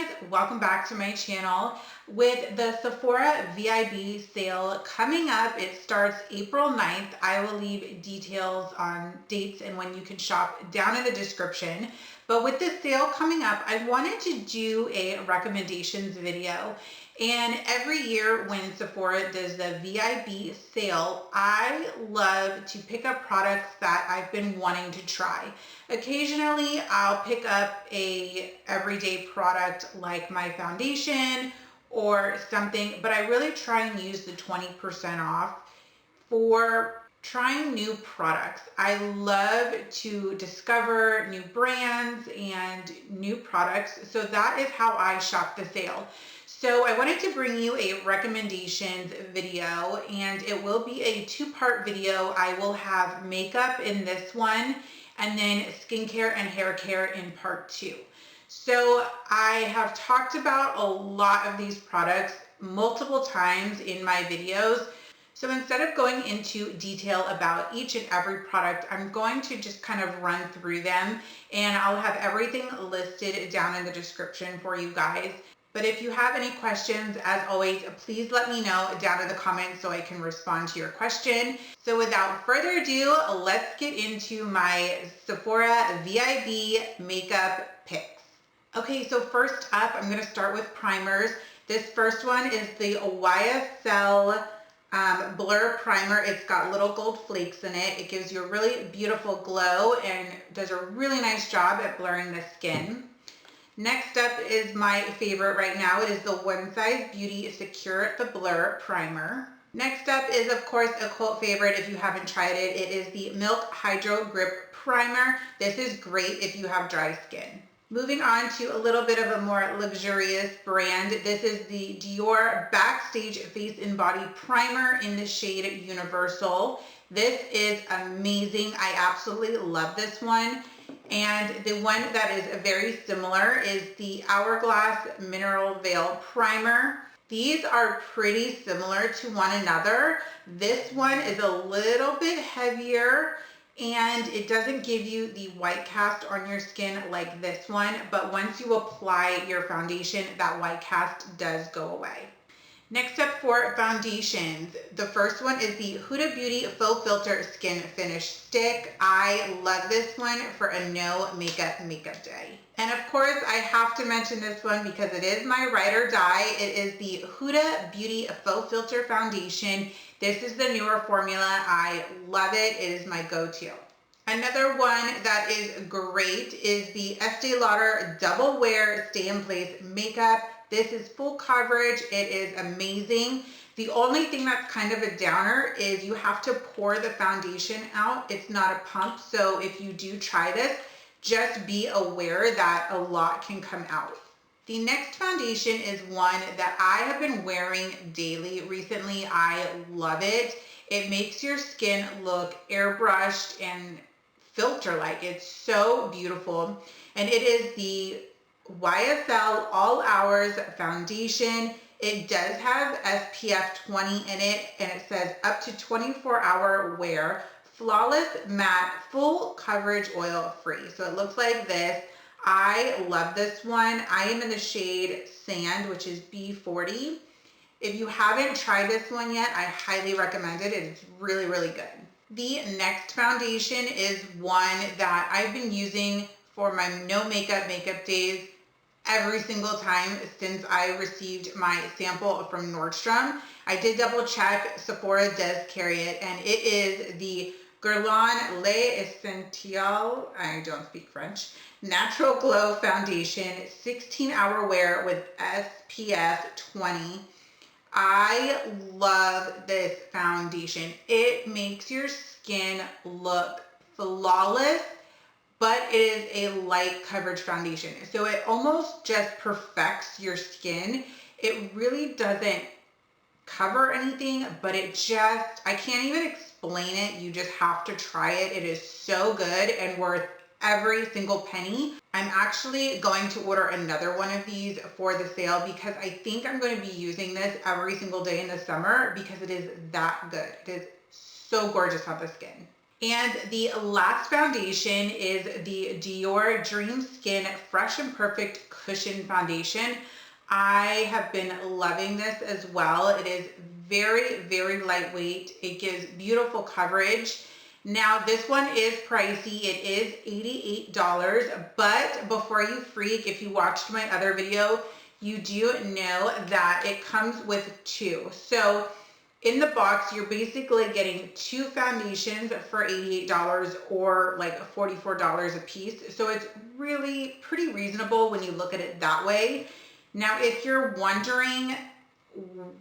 guys, welcome back to my channel. With the Sephora VIB sale coming up, it starts April 9th. I will leave details on dates and when you can shop down in the description. But with this sale coming up, I wanted to do a recommendations video. And every year when Sephora does the VIB sale, I love to pick up products that I've been wanting to try. Occasionally, I'll pick up a everyday product like my foundation or something, but I really try and use the 20% off for trying new products. I love to discover new brands and new products, so that is how I shop the sale. So I wanted to bring you a recommendations video, and it will be a two-part video. I will have makeup in this one and then skincare and hair care in part 2. So I have talked about a lot of these products multiple times in my videos. So instead of going into detail about each and every product, I'm going to just kind of run through them, and I'll have everything listed down in the description for you guys. But if you have any questions, as always, please let me know down in the comments so I can respond to your question. So without further ado, let's get into my Sephora VIB makeup picks. Okay, so first up, I'm gonna start with primers. This first one is the Ysl Blur Primer. It's got little gold flakes in it. It gives you a really beautiful glow and does a really nice job at blurring the skin. Next up is my favorite right now. It is the One Size Beauty Secure the Blur Primer. Next up is, of course, a cult favorite if you haven't tried it. It is the Milk Hydro Grip Primer. This is great if you have dry skin. Moving on to a little bit of a more luxurious brand. This is the Dior Backstage Face and Body Primer in the shade Universal. This is amazing. I absolutely love this one. And the one that is very similar is the Hourglass Mineral Veil Primer. These are pretty similar to one another. This one is a little bit heavier and it doesn't give you the white cast on your skin like this one, but once you apply your foundation, that white cast does go away. Next up for foundations, the first one is the Huda Beauty Faux Filter Skin Finish Stick. I love this one for a no makeup day. And of course, I have to mention this one because it is my ride or die. It is the Huda Beauty Faux Filter Foundation. This is the newer formula. I love it. It is my go-to. Another one that is great is the Estee Lauder Double Wear Stay in Place Makeup. This is full coverage. It is amazing. The only thing that's kind of a downer is you have to pour the foundation out. It's not a pump. So if you do try this, just be aware that a lot can come out. The next foundation is one that I have been wearing daily recently. I love it. It makes your skin look airbrushed and filter-like. It's so beautiful. And it is the YSL All Hours Foundation. It does have SPF 20 in it, and it says up to 24-hour wear, flawless matte, full coverage, oil free. So it looks like this. I love this one. I am in the shade Sand, which is B40. If you haven't tried this one yet, I highly recommend it. It's really, really good. The next foundation is one that I've been using for my no makeup days every single time since I received my sample from Nordstrom. I did double check. Sephora does carry it, and it is the Guerlain L'Essentiel, I don't speak French, Natural Glow Foundation, 16-hour wear with SPF 20. I love this foundation. It makes your skin look flawless, but it is a light coverage foundation. So it almost just perfects your skin. It really doesn't cover anything, but it just, I can't even explain it. You just have to try it. It is so good and worth every single penny. I'm actually going to order another one of these for the sale because I think I'm going to be using this every single day in the summer because it is that good. It is so gorgeous on the skin. And the last foundation is the Dior Dream Skin Fresh and Perfect Cushion Foundation. I have been loving this as well. It is very, very lightweight. It gives beautiful coverage. Now this one is pricey. It is $88, but before you freak, if you watched my other video, you do know that it comes with two. So in the box, you're basically getting two foundations for $88 or like $44 a piece. So it's really pretty reasonable when you look at it that way. Now, if you're wondering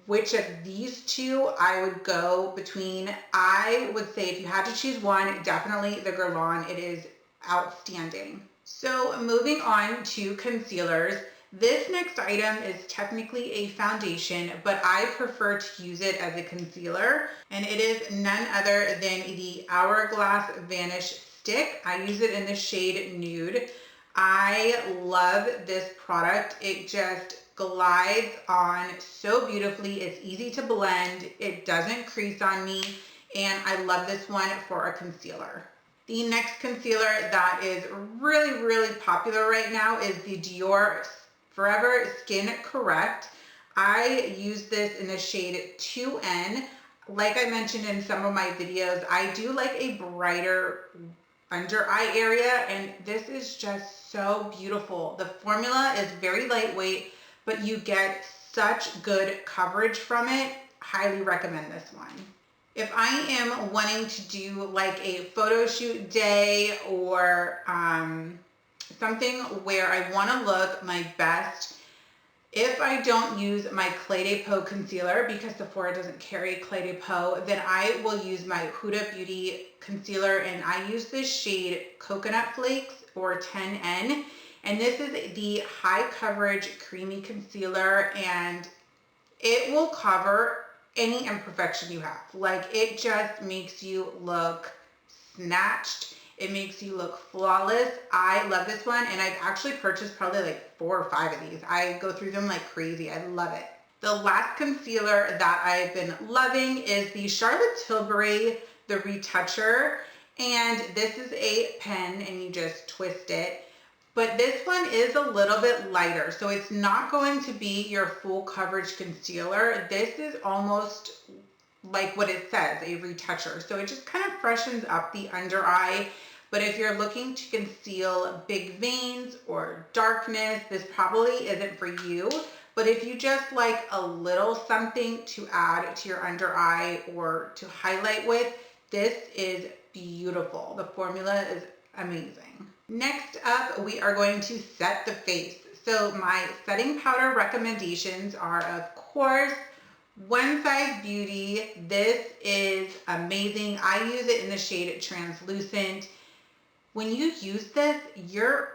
which of these two I would go between, I would say if you had to choose one, definitely the Guerlain. It is outstanding. So moving on to concealers. This next item is technically a foundation, but I prefer to use it as a concealer, and it is none other than the Hourglass Vanish Stick. I use it in the shade Nude. I love this product. It just glides on so beautifully. It's easy to blend. It doesn't crease on me, and I love this one for a concealer. The next concealer that is really, really popular right now is the Dior Forever Skin Correct. I use this in the shade 2N. Like I mentioned in some of my videos, I do like a brighter under eye area, and this is just so beautiful. The formula is very lightweight, but you get such good coverage from it. Highly recommend this one. If I am wanting to do like a photo shoot day or something where I want to look my best, if I don't use my Clé de Peau concealer, because Sephora doesn't carry Clé de Peau, then I will use my Huda Beauty concealer, and I use this shade Coconut Flakes or 10N, and this is the high coverage creamy concealer, and it will cover any imperfection you have. Like, it just makes you look snatched. It makes you look flawless. I love this one, and I've actually purchased probably like 4 or 5 of these. I go through them like crazy. I love it. The last concealer that I've been loving is the Charlotte Tilbury, the Retoucher, and this is a pen, and you just twist it. But this one is a little bit lighter, so it's not going to be your full coverage concealer. This is almost like what it says, a retoucher. So it just kind of freshens up the under eye. But if you're looking to conceal big veins or darkness, this probably isn't for you. But if you just like a little something to add to your under eye or to highlight with, this is beautiful. The formula is amazing. Next up, we are going to set the face. So my setting powder recommendations are, of course, One Size Beauty. This is amazing. I use it in the shade Translucent. When you use this, your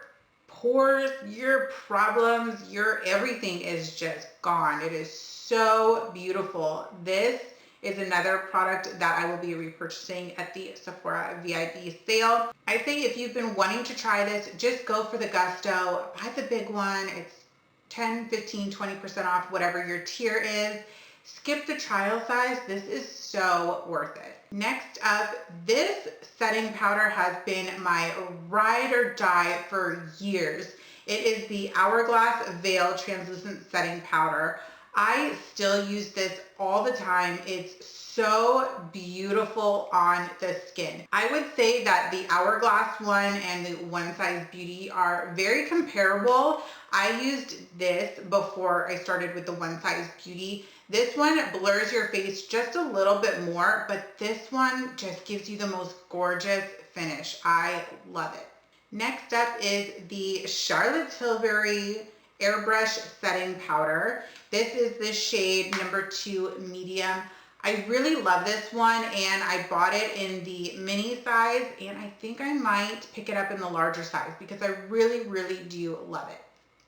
pores, your problems, your everything is just gone. It is so beautiful. This is another product that I will be repurchasing at the Sephora VIB sale. I say if you've been wanting to try this, just go for the gusto. Buy the big one. It's 10, 15, 20% off, whatever your tier is. Skip the trial size. This is so worth it. Next up, this setting powder has been my ride or die for years. It is the Hourglass Veil Translucent Setting Powder. I still use this all the time. It's so beautiful on the skin. I would say that the Hourglass one and the One Size Beauty are very comparable. I used this before I started with the One Size Beauty. This one blurs your face just a little bit more, but this one just gives you the most gorgeous finish. I love it. Next up is the Charlotte Tilbury Airbrush Setting Powder. This is the shade number 2 medium. I really love this one, and I bought it in the mini size, and I think I might pick it up in the larger size because I really, really do love it.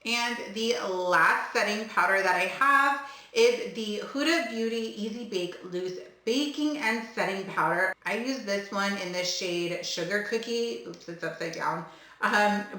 And the last setting powder that I have is the Huda Beauty Easy Bake Loose Baking and Setting Powder. I use this one in the shade Sugar Cookie. Oops, it's upside down.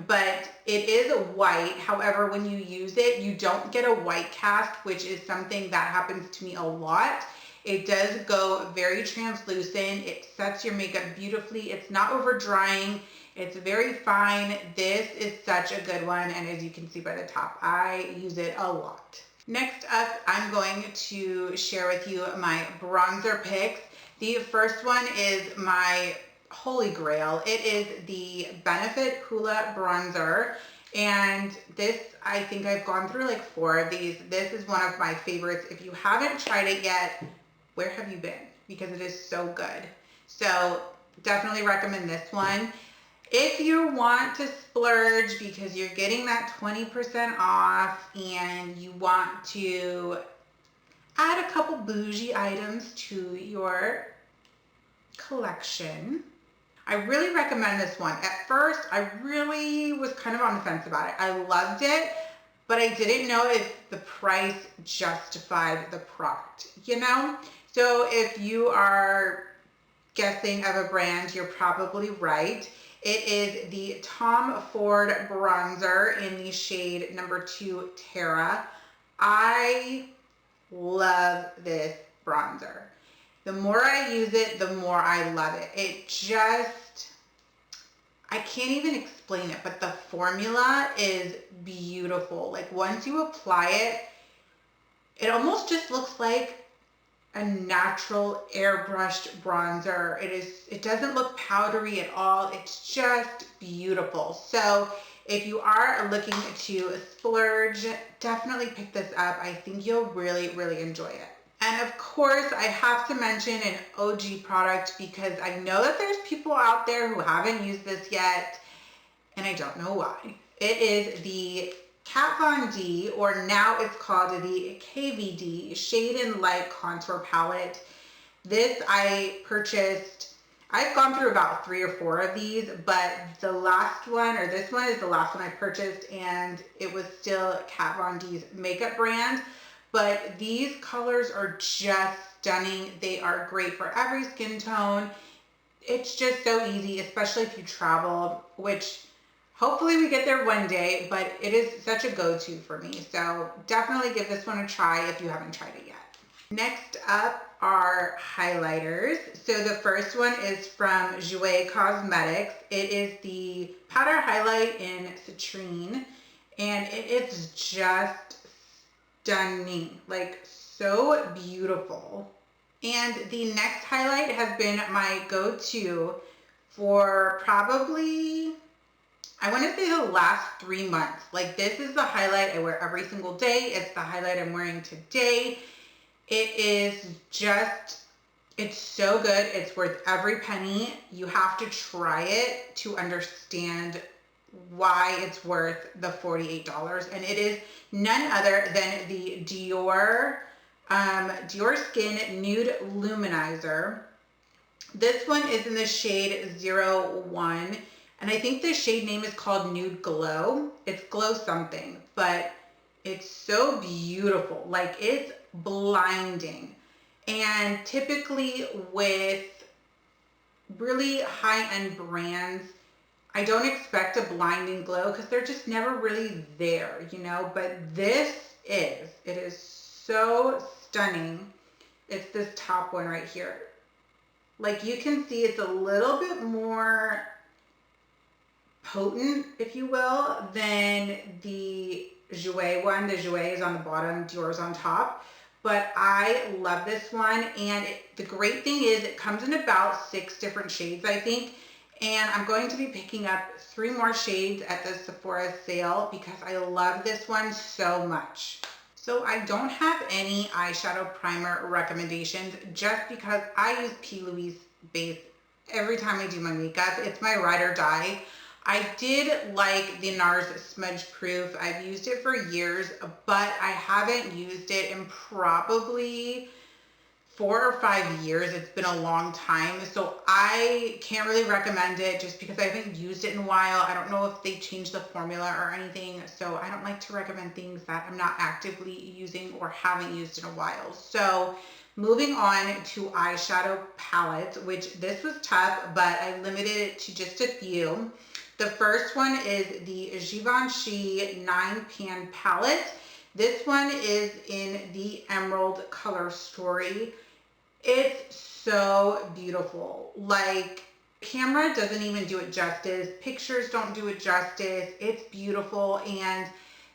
But it is white. However, when you use it, you don't get a white cast, which is something that happens to me a lot. It does go very translucent. It sets your makeup beautifully. It's not over drying. It's very fine. This is such a good one, and as you can see by the top, I use it a lot. Next up, I'm going to share with you my bronzer picks. The first one is my holy grail. It is the Benefit Hula bronzer, and this, I think I've gone through like 4 of these. This is one of my favorites. If you haven't tried it yet, where have you been? Because it is so good. So definitely recommend this one. If you want to splurge because you're getting that 20% off and you want to add a couple bougie items to your collection, I really recommend this one. At first, I really was kind of on the fence about it. I loved it, but I didn't know if the price justified the product, you know? So if you are guessing of a brand, you're probably right. It is the Tom Ford bronzer in the shade number 2 Terra. I love this bronzer. The more I use it, the more I love it. It just, I can't even explain it, but the formula is beautiful. Like once you apply it, it almost just looks like a natural airbrushed bronzer. It doesn't look powdery at all. It's just beautiful. So if you are looking to splurge, definitely pick this up. I think you'll really, really enjoy it. And of course, I have to mention an OG product because I know that there's people out there who haven't used this yet, and I don't know why. It is the Kat Von D, or now it's called the KVD Shade and Light Contour Palette. This I purchased, I've gone through about 3 or 4 of these, but the last one, or this one is the last one I purchased, and it was still Kat Von D's makeup brand. But these colors are just stunning. They are great for every skin tone. It's just so easy, especially if you travel, which hopefully we get there one day, but it is such a go-to for me. So definitely give this one a try if you haven't tried it yet. Next up are highlighters. So the first one is from Jouer Cosmetics. It is the powder highlight in citrine, and it is just stunning, like so beautiful. And the next highlight has been my go-to for probably, I want to say the last 3 months. Like this is the highlight I wear every single day. It's the highlight I'm wearing today. It is just, it's so good. It's worth every penny. You have to try it to understand why it's worth the $48. And it is none other than the Dior Skin Nude Luminizer. This one is in the shade 01, and I think the shade name is called Nude Glow. It's Glow something, but it's so beautiful. Like it's blinding. And typically with really high-end brands, I don't expect a blinding glow because they're just never really there, you know, but it is so stunning. It's this top one right here. Like you can see it's a little bit more potent, if you will, than the Jouer one. The Jouer is on the bottom, Dior's on top. But I love this one, and the great thing is it comes in about 6 different shades, I think. And I'm going to be picking up 3 more shades at the Sephora sale because I love this one so much. So I don't have any eyeshadow primer recommendations just because I use P. Louise base every time I do my makeup. It's my ride or die. I did like the NARS Smudge Proof. I've used it for years, but I haven't used it in probably 4 or 5 years. It's been a long time, so I can't really recommend it just because I haven't used it in a while. I don't know if they changed the formula or anything, so I don't like to recommend things that I'm not actively using or haven't used in a while. So moving on to eyeshadow palettes, which this was tough, but I limited it to just a few. The first one is the Givenchy 9-pan palette. This one is in the Emerald color story. It's so beautiful. Like, camera doesn't even do it justice. Pictures don't do it justice. It's beautiful. And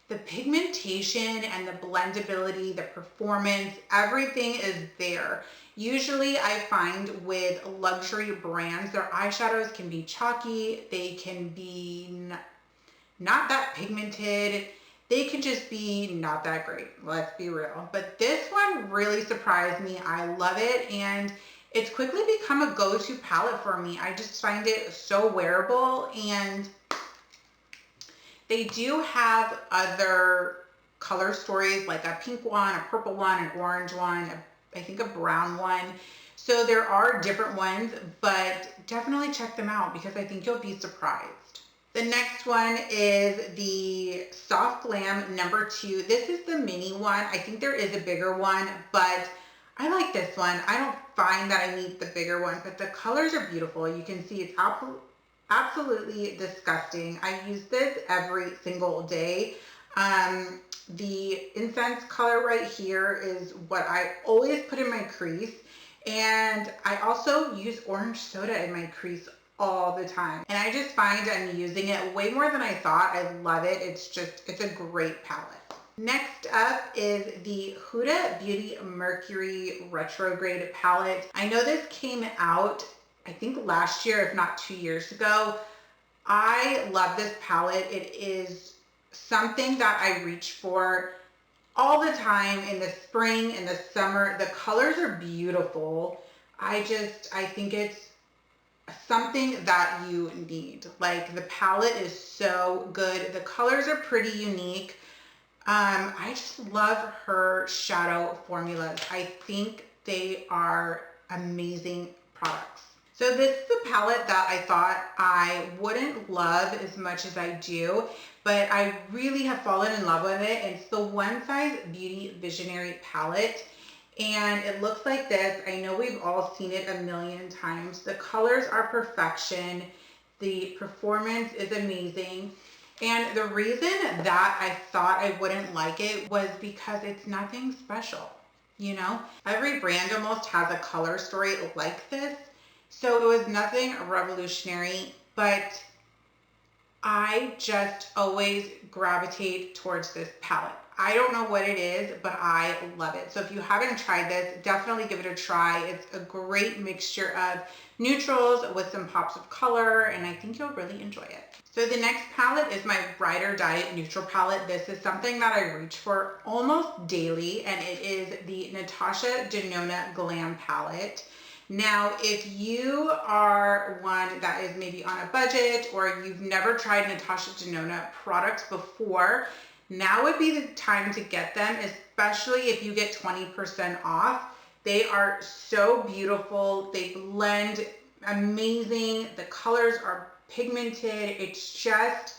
the pigmentation and the blendability, the performance, everything is there. Usually I find with luxury brands, their eyeshadows can be chalky. They can be not that pigmented. They can just be not that great. Let's be real. But this one really surprised me. I love it. And it's quickly become a go-to palette for me. I just find it so wearable. And they do have other color stories, like a pink one, a purple one, an orange one, I think a brown one. So there are different ones, but definitely check them out because I think you'll be surprised. The next one is the Soft Glam number 2. This is the mini one. I think there is a bigger one, but I like this one. I don't find that I need the bigger one, but the colors are beautiful. You can see it's absolutely disgusting. I use this every single day. The incense color right here is what I always put in my crease. And I also use orange soda in my crease all the time. And I just find I'm using it way more than I thought. I love it. It's a great palette. Next up is the Huda Beauty Mercury Retrograde palette. I know this came out, I think last year, if not 2 years ago. I love this palette. It is something that I reach for all the time in the spring, in the summer. The colors are beautiful. I think it's something that you need. Like, the palette is so good. The colors are pretty unique. I just love her shadow formulas. I think they are amazing products. So this is a palette that I thought I wouldn't love as much as I do, but I really have fallen in love with it. It's the One Size Beauty Visionary palette. And it looks like this. I know we've all seen it a million times. The colors are perfection. The performance is amazing. And the reason that I thought I wouldn't like it was because it's nothing special. You know, every brand almost has a color story like this. So it was nothing revolutionary, but I just always gravitate towards this palette. I don't know what it is, but I love it. So if you haven't tried this, definitely give it a try. It's a great mixture of neutrals with some pops of color, and I think you'll really enjoy it. So the next palette is my Ride or Die neutral palette. This is something that I reach for almost daily, and it is the Natasha Denona Glam palette. Now, if you are one that is maybe on a budget or you've never tried Natasha Denona products before, now would be the time to get them, especially if you get 20% off. They are so beautiful. They blend amazing. The colors are pigmented. It's just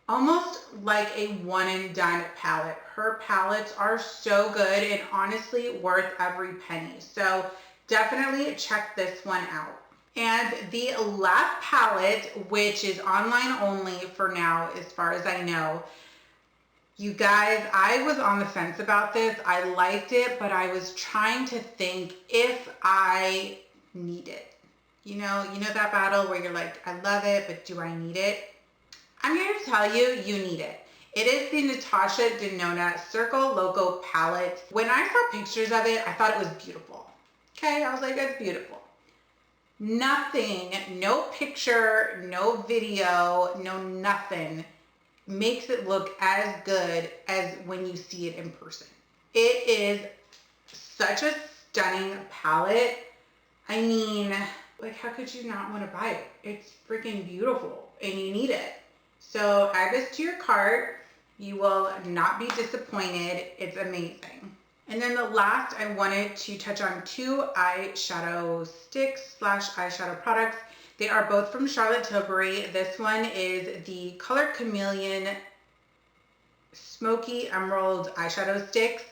almost like a one and done palette. Her palettes are so good and honestly worth every penny. So definitely check this one out. And the last palette, which is online only for now, as far as I know. You guys, I was on the fence about this. I liked it, but I was trying to think if I need it. You know that battle where you're like, I love it, but do I need it? I'm here to tell you, you need it. It is the Natasha Denona Circle Loco palette. When I saw pictures of it, I thought it was beautiful. Okay, I was like, that's beautiful. Nothing, no picture, no video, no nothing makes it look as good as when you see it in person. It is such a stunning palette. I mean, like, how could you not want to buy it? It's freaking beautiful and you need it. So add this to your cart. You will not be disappointed. It's amazing. And then the last, I wanted to touch on 2 eyeshadow sticks / eyeshadow products. They are both from Charlotte Tilbury. This one is the Color Chameleon Smoky Emerald eyeshadow sticks.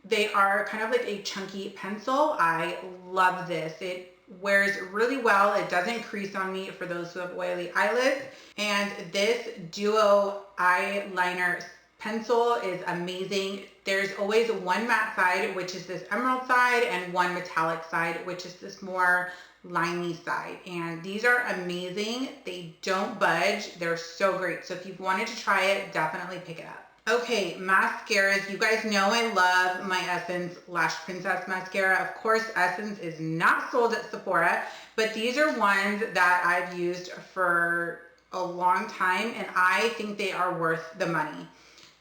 They are kind of like a chunky pencil. I love this. It wears really well. It doesn't crease on me for those who have oily eyelids. And this duo eyeliner pencil is amazing. There's always one matte side, which is this emerald side, and one metallic side, which is this more limey side. And these are amazing. They don't budge. They're so great. So if you've wanted to try it, definitely pick it up. Okay, mascaras. You guys know I love my Essence Lash Princess mascara. Of course, Essence is not sold at Sephora, but these are ones that I've used for a long time, and I think they are worth the money.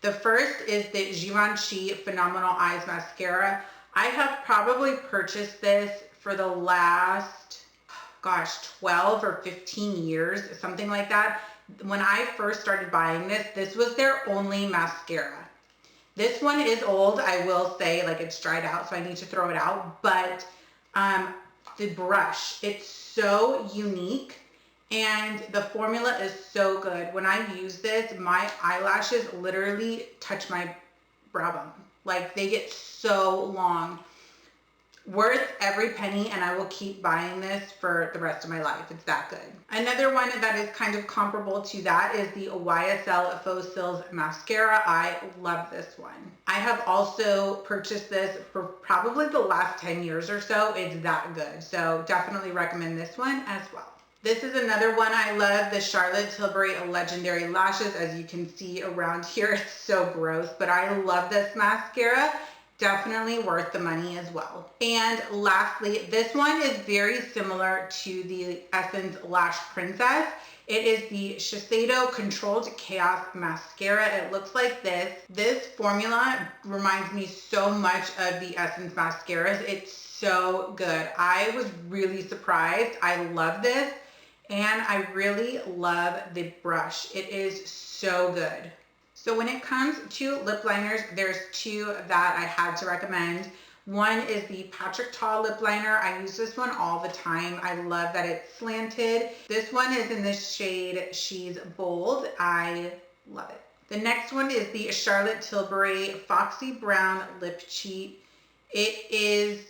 The first is the Givenchy Phenomenal Eyes Mascara. I have probably purchased this for the last, gosh, 12 or 15 years, something like that. When I first started buying this, this was their only mascara. This one is old, I will say, like it's dried out, so I need to throw it out. But the brush, it's so unique, and the formula is so good. When I use this, my eyelashes literally touch my brow bone. Like they get so long. Worth every penny, and I will keep buying this for the rest of my life. It's that good. Another one that is kind of comparable to that is the Ysl of Fossils Mascara. I love this one. I have also purchased this for probably the last 10 years or so. It's that good. So definitely recommend this one as well. This is another one I love, the Charlotte Tilbury Legendary Lashes. As you can see around here, it's so gross, but I love this mascara. Definitely worth the money as well. And lastly, this one is very similar to the Essence Lash Princess. It is the Shiseido Controlled Chaos Mascara. It looks like this. This formula reminds me so much of the Essence mascaras. It's so good. I was really surprised. I love this, and I really love the brush. It is so good. So when it comes to lip liners, there's two that I had to recommend. One is the Patrick Ta lip liner. I use this one all the time. I love that it's slanted. This one is in the shade She's Bold. I love it. The next one is the Charlotte Tilbury Foxy Brown Lip Cheat. It is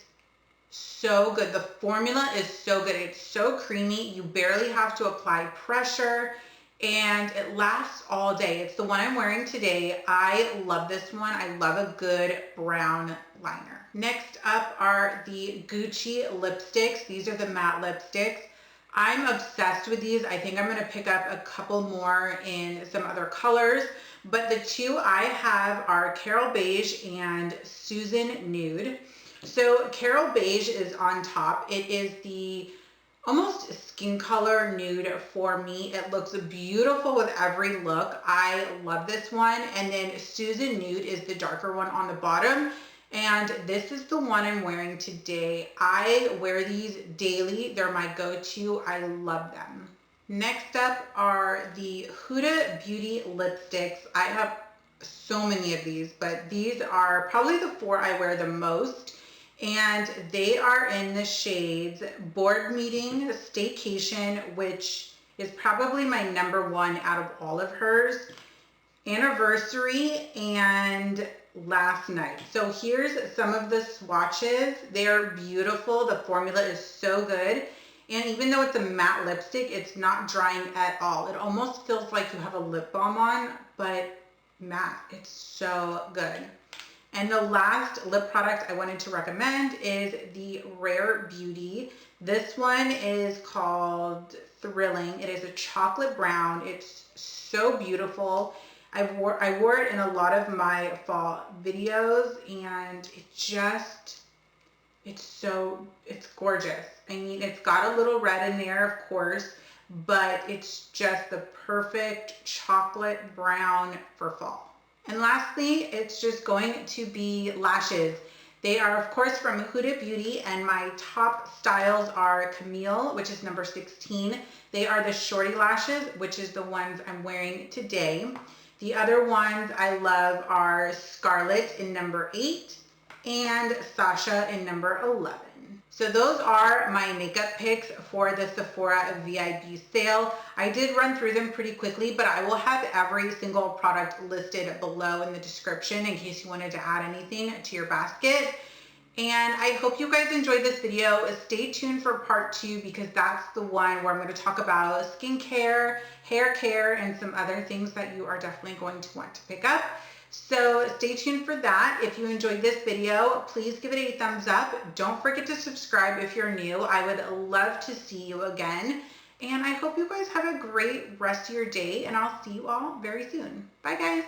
so good. The formula is so good. It's so creamy. You barely have to apply pressure, and it lasts all day. It's the one I'm wearing today. I love this one. I love a good brown liner. Next up are the Gucci lipsticks. These are the matte lipsticks. I'm obsessed with these. I think I'm going to pick up a couple more in some other colors, but the two I have are Carol Beige and Susan Nude. So Carol Beige is on top. It is the almost skin color nude for me. It looks beautiful with every look. I love this one. And then Susan Nude is the darker one on the bottom. And this is the one I'm wearing today. I wear these daily. They're my go-to. I love them. Next up are the Huda Beauty lipsticks. I have so many of these, but these are probably the four I wear the most. And they are in the shades Board Meeting, Staycation, which is probably my number one out of all of hers, Anniversary, and Last Night. So here's some of the swatches. They're beautiful. The formula is so good. And even though it's a matte lipstick, it's not drying at all. It almost feels like you have a lip balm on, but matte. It's so good. And the last lip product I wanted to recommend is the Rare Beauty. This one is called Thrilling. It is a chocolate brown. It's so beautiful. I wore it in a lot of my fall videos, and it's gorgeous. I mean, it's got a little red in there, of course, but it's just the perfect chocolate brown for fall. And lastly, it's just going to be lashes. They are, of course, from Huda Beauty, and my top styles are Camille, which is number 16. They are the shorty lashes, which is the ones I'm wearing today. The other ones I love are Scarlett in number 8 and Sasha in number 11. So those are my makeup picks for the Sephora VIB sale. I did run through them pretty quickly, but I will have every single product listed below in the description in case you wanted to add anything to your basket. And I hope you guys enjoyed this video. Stay tuned for part 2 because that's the one where I'm going to talk about skincare, hair care, and some other things that you are definitely going to want to pick up. So stay tuned for that. If you enjoyed this video, please give it a thumbs up. Don't forget to subscribe if you're new. I would love to see you again. And I hope you guys have a great rest of your day, and I'll see you all very soon. Bye guys.